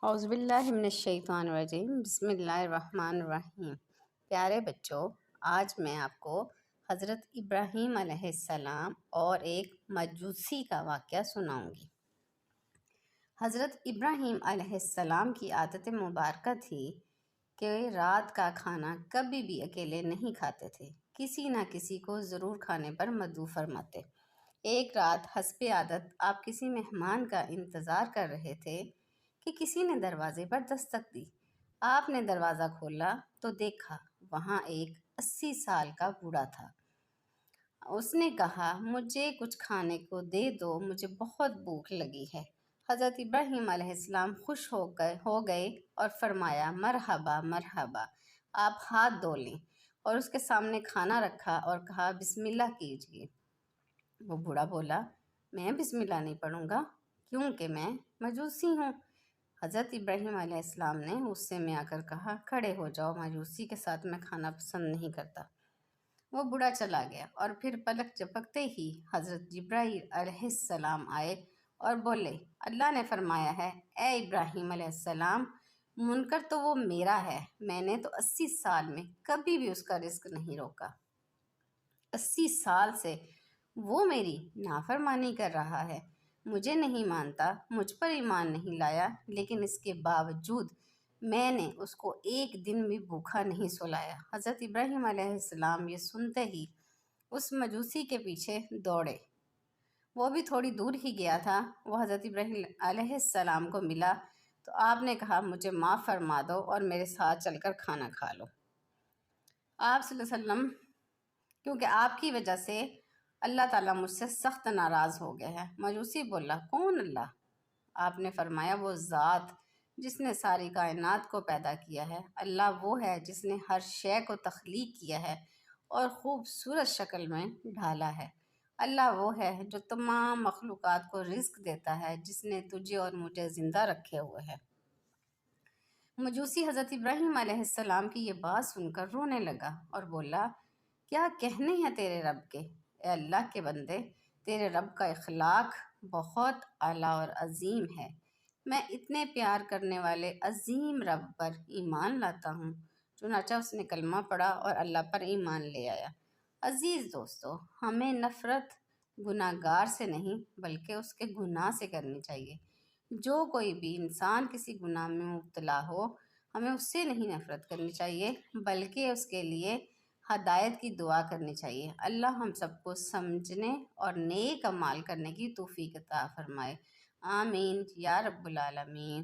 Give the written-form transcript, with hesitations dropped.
اعوذ باللہ من الشیطان الرجیم، بسم اللہ الرحمن الرحیم۔ پیارے بچوں، آج میں آپ کو حضرت ابراہیم علیہ السلام اور ایک مجوسی کا واقعہ سناؤں گی۔ حضرت ابراہیم علیہ السلام کی عادت مبارکہ تھی کہ رات کا کھانا کبھی بھی اکیلے نہیں کھاتے تھے، کسی نہ کسی کو ضرور کھانے پر مدعو فرماتے۔ ایک رات حسب عادت آپ کسی مہمان کا انتظار کر رہے تھے کہ کسی نے دروازے پر دستک دی۔ آپ نے دروازہ کھولا تو دیکھا وہاں ایک 80 سال کا بوڑھا تھا۔ اس نے کہا، مجھے کچھ کھانے کو دے دو، مجھے بہت بھوک لگی ہے۔ حضرت ابراہیم علیہ السلام خوش ہو گئے اور فرمایا، مرحبا مرحبا، آپ ہاتھ دھو لیں، اور اس کے سامنے کھانا رکھا اور کہا، بسم اللہ کیجیے۔ وہ بوڑھا بولا، میں بسم اللہ نہیں پڑھوں گا کیونکہ میں مجوسی ہوں۔ حضرت ابراہیم علیہ السلام نے غصے میں آ کر کہا، کھڑے ہو جاؤ، مجوسی کے ساتھ میں کھانا پسند نہیں کرتا۔ وہ بوڑھا چلا گیا اور پھر پلک جھپکتے ہی حضرت جبرائیل علیہ السلام آئے اور بولے، اللہ نے فرمایا ہے، اے ابراہیم علیہ السلام، منکر تو وہ میرا ہے، میں نے تو 80 سال میں کبھی بھی اس کا رزق نہیں روکا۔ 80 سال سے وہ میری نافرمانی کر رہا ہے، مجھے نہیں مانتا، مجھ پر ایمان نہیں لایا، لیکن اس کے باوجود میں نے اس کو ایک دن بھی بھوکا نہیں سلایا۔ حضرت ابراہیم علیہ السلام یہ سنتے ہی اس مجوسی کے پیچھے دوڑے۔ وہ بھی تھوڑی دور ہی گیا تھا، وہ حضرت ابراہیم علیہ السلام کو ملا تو آپ نے کہا، مجھے معاف فرما دو اور میرے ساتھ چل کر کھانا کھا لو۔ آپ صلی اللہ علیہ وسلم، کیونکہ آپ کی وجہ سے اللہ تعالیٰ مجھ سے سخت ناراض ہو گیا ہے۔ مجوسی بولا، کون اللہ؟ آپ نے فرمایا، وہ ذات جس نے ساری کائنات کو پیدا کیا ہے۔ اللہ وہ ہے جس نے ہر شے کو تخلیق کیا ہے اور خوبصورت شکل میں ڈھالا ہے۔ اللہ وہ ہے جو تمام مخلوقات کو رزق دیتا ہے، جس نے تجھے اور مجھے زندہ رکھے ہوئے ہے۔ مجوسی حضرت ابراہیم علیہ السلام کی یہ بات سن کر رونے لگا اور بولا، کیا کہنے ہیں تیرے رب کے؟ اے اللہ کے بندے، تیرے رب کا اخلاق بہت اعلیٰ اور عظیم ہے۔ میں اتنے پیار کرنے والے عظیم رب پر ایمان لاتا ہوں۔ چنانچہ اس نے کلمہ پڑھا اور اللہ پر ایمان لے آیا۔ عزیز دوستو، ہمیں نفرت گناہ گار سے نہیں بلکہ اس کے گناہ سے کرنی چاہیے۔ جو کوئی بھی انسان کسی گناہ میں مبتلا ہو، ہمیں اس سے نہیں نفرت کرنی چاہیے بلکہ اس کے لیے ہدایت کی دعا کرنی چاہیے۔ اللہ ہم سب کو سمجھنے اور نیک اعمال کرنے کی توفیق عطا فرمائے۔ آمین یا رب العالمین۔